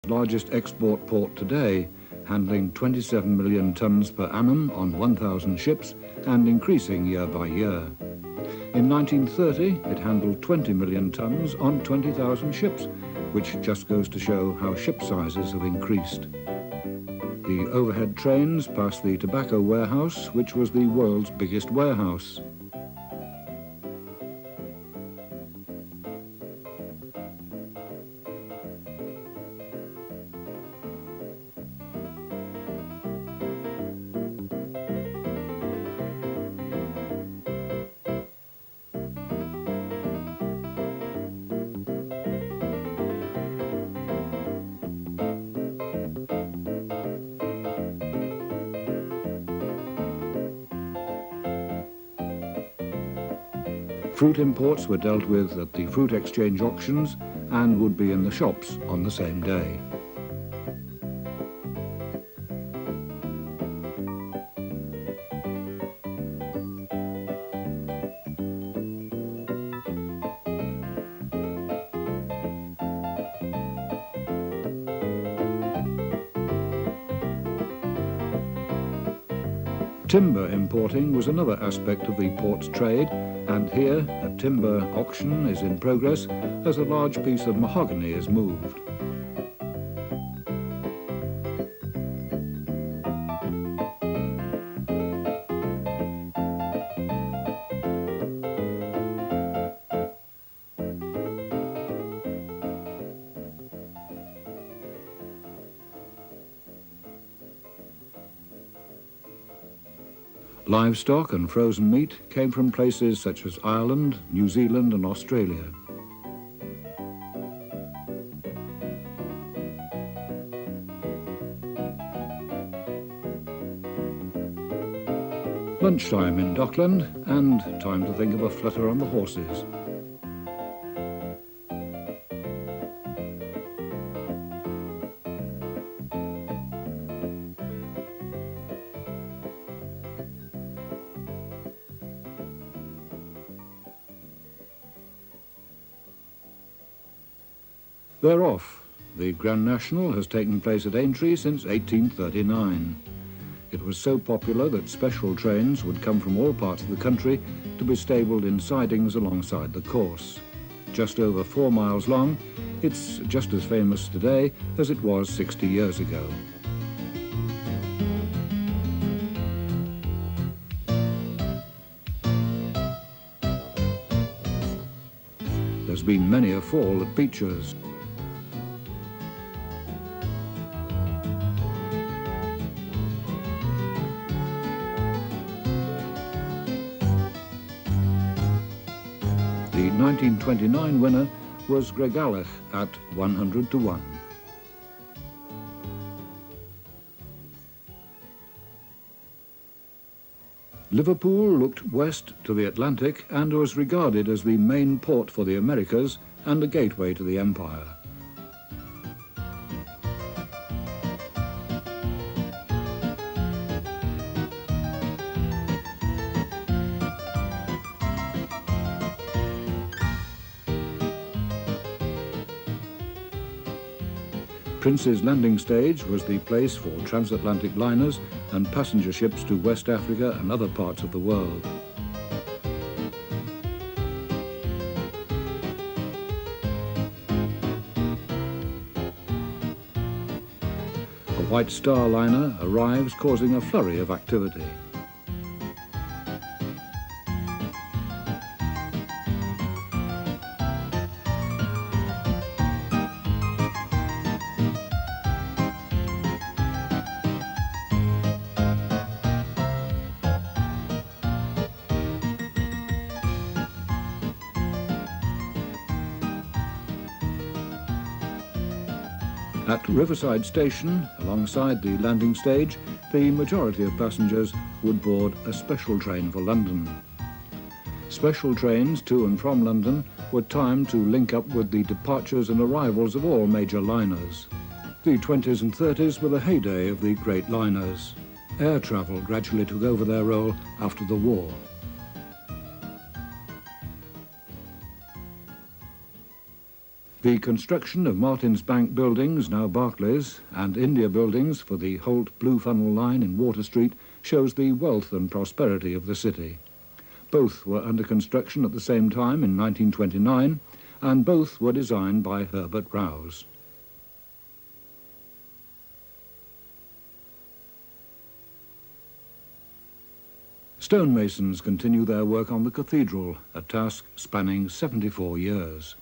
largest export port today, handling 27 million tons per annum on 1,000 ships and increasing year by year. In 1930, it handled 20 million tons on 20,000 ships, which just goes to show how ship sizes have increased. The overhead trains pass the tobacco warehouse, which was the world's biggest warehouse. Fruit imports were dealt with at the fruit exchange auctions and would be in the shops on the same day. Timber importing was another aspect of the port's trade, and here a timber auction is in progress as a large piece of mahogany is moved. Livestock and frozen meat came from places such as Ireland, New Zealand and Australia. Lunchtime in Dockland, and time to think of a flutter on the horses. They're off. The Grand National has taken place at Aintree since 1839. It was so popular that special trains would come from all parts of the country to be stabled in sidings alongside the course. Just over 4 miles long, it's just as famous today as it was 60 years ago. There's been many a fall at Beechers. The 1929 winner was Gregallach at 100 to 1. Liverpool looked west to the Atlantic and was regarded as the main port for the Americas and a gateway to the empire. Prince's Landing Stage was the place for transatlantic liners and passenger ships to West Africa and other parts of the world. A White Star liner arrives, causing a flurry of activity. At Riverside Station, alongside the landing stage, the majority of passengers would board a special train for London. Special trains to and from London were timed to link up with the departures and arrivals of all major liners. The 20s and 30s were the heyday of the great liners. Air travel gradually took over their role after the war. The construction of Martin's Bank buildings, now Barclays, and India buildings for the Holt Blue Funnel Line in Water Street shows the wealth and prosperity of the city. Both were under construction at the same time in 1929, and both were designed by Herbert Rouse. Stonemasons continue their work on the cathedral, a task spanning 74 years.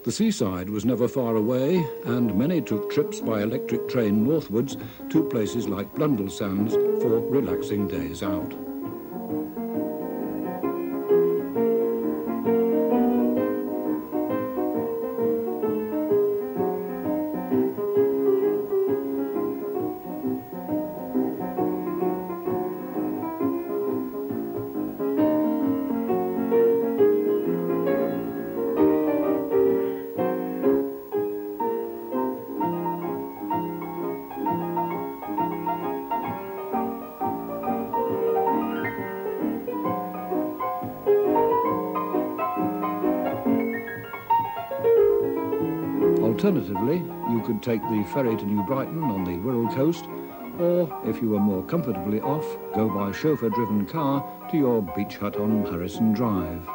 The seaside was never far away, and many took trips by electric train northwards to places like Blundell Sands for relaxing days out. Alternatively, you could take the ferry to New Brighton on the Wirral coast, or, if you were more comfortably off, go by chauffeur-driven car to your beach hut on Harrison Drive.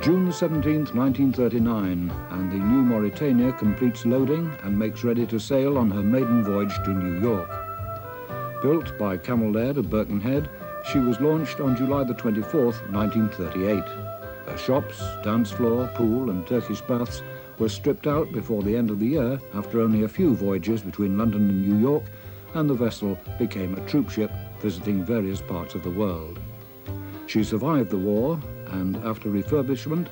June 17th, 1939, and the new Mauretania completes loading and makes ready to sail on her maiden voyage to New York. Built by Camel Laird of Birkenhead, she was launched on July the 24th, 1938. Her shops, dance floor, pool and Turkish baths were stripped out before the end of the year after only a few voyages between London and New York, and the vessel became a troop ship visiting various parts of the world. She survived the war and, after refurbishment,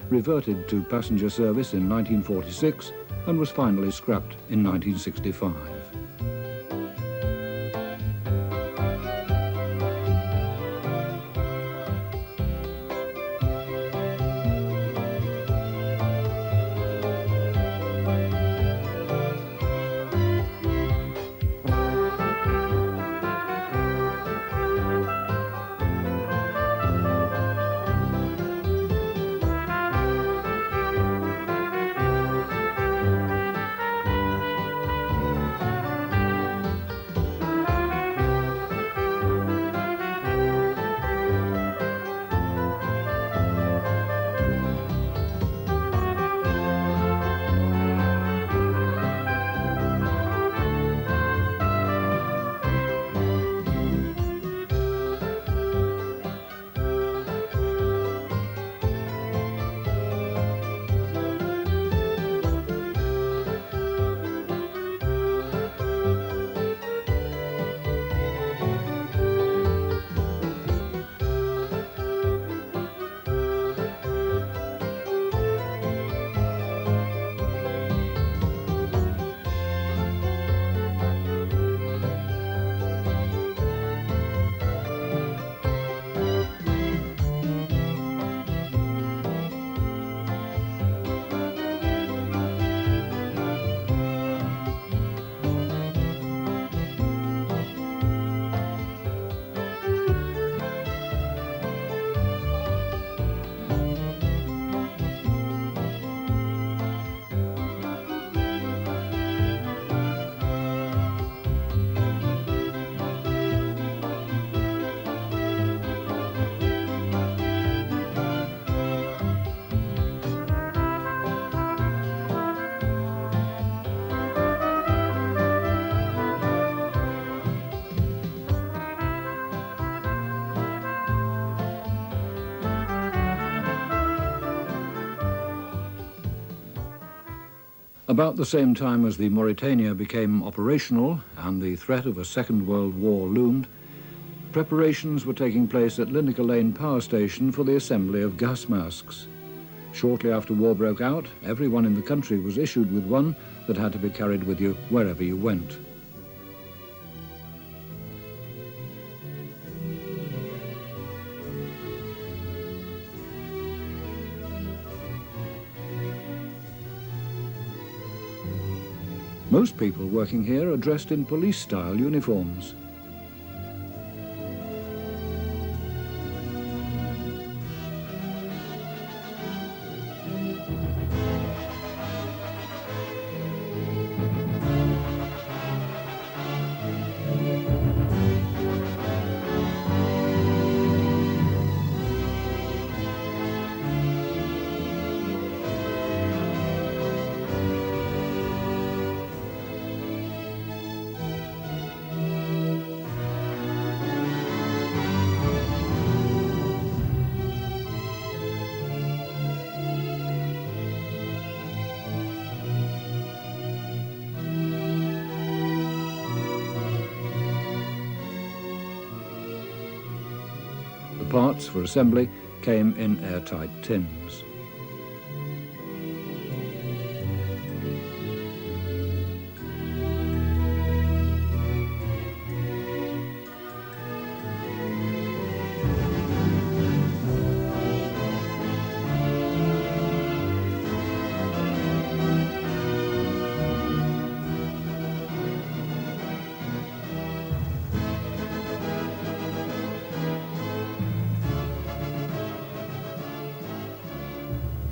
reverted to passenger service in 1946 and was finally scrapped in 1965. About the same time as the Mauretania became operational and the threat of a Second World War loomed, preparations were taking place at Linacre Lane Power Station for the assembly of gas masks. Shortly after war broke out, everyone in the country was issued with one that had to be carried with you wherever you went. Most people working here are dressed in police-style uniforms. The parts for assembly came in airtight tins.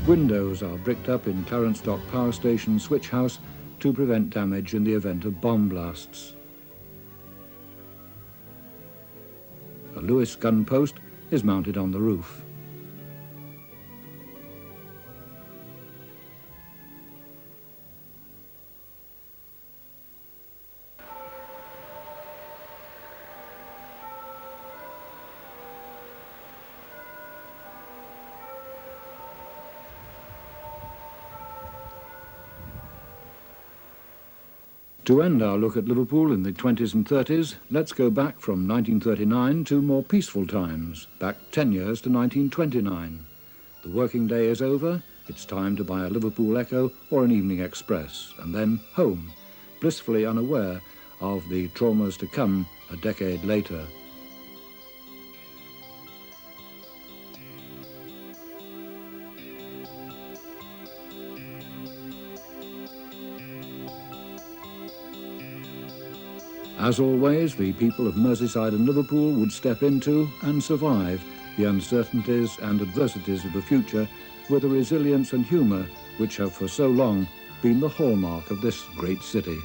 Windows are bricked up in Clarence Dock Power Station switch house to prevent damage in the event of bomb blasts. A Lewis gun post is mounted on the roof. To end our look at Liverpool in the 20s and 30s, let's go back from 1939 to more peaceful times, back 10 years to 1929. The working day is over, it's time to buy a Liverpool Echo or an Evening Express, and then home, blissfully unaware of the traumas to come a decade later. As always, the people of Merseyside and Liverpool would step into and survive the uncertainties and adversities of the future with a resilience and humour which have for so long been the hallmark of this great city.